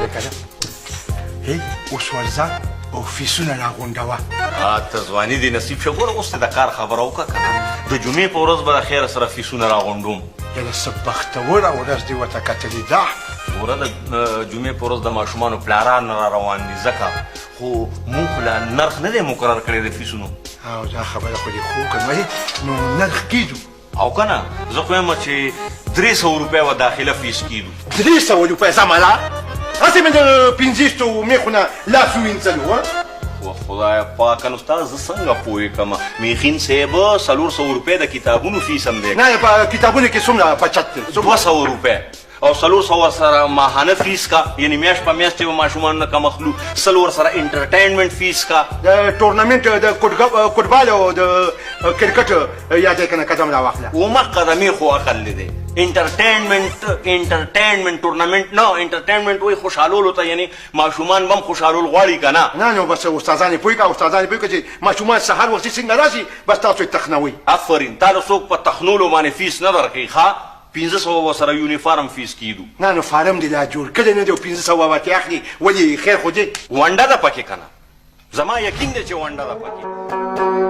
دی که نه اوس ورځه او فیسونه راغونډوه ته ځواني دې نصیب شه ګوره اوس دې د کار خبره وکړه که نه د جمعې په ورځ به د خیره سره فیسونه راغونډوم یاره څه بختوره ورځ دې ورته کتلې ده ګوره د جمعې په ورځ د ماشومانو پلاران را روان دي ځکه خو موږ خو لا نرخ نه دی مقرر کړی د فیسونو او دا خبره خو دې خو که نو نرخ کیږو او که نه زه خو یم چې 300 روپۍ به داخله فیس کیږو 300 روپۍ زمله هسې مې د 50 میخونه لاس ووینځلو خدای پاکه نو ستا زه څنګه پوه کړم میخین صاحب 400 روپۍ د کتابونو فیس هم دی نه په کتابونو کې څومره بچت دی 200 روپۍ او 400 سره ماهانه فیس کا یعنی میاشت په میاشت چې به ماشومان نه کم اخلو 100 سره انټرټینمنټ فیس کا د ټورنمنټ د فوټبال او د کرکټ یاد یې که نه قدم راواخله اومه قدمې خو عقل دی انټرټینمنټ ټورنمنټ نه انټرټینمنټ وایي خوشحالولو ته یعنی ماشومان به هم خوشحالول غواړي که نه نه نو بس استادان یې پوه کړه استادان یې پوه کړه چې ماشومان سهار وختي څنګه راشي بس تاسو یې تخنوئ آفرین تا له څوک په تخنولو باندې فیس نه درکوي ښه 500 سره یونیفارم فیس کیدو نه نو فارم دې لا جوړ کړی نه دی او 500 ورته اخلي ولې خیر خو دې ونډه ده پکې که نه زما یقین دی چې ونډه ده پکې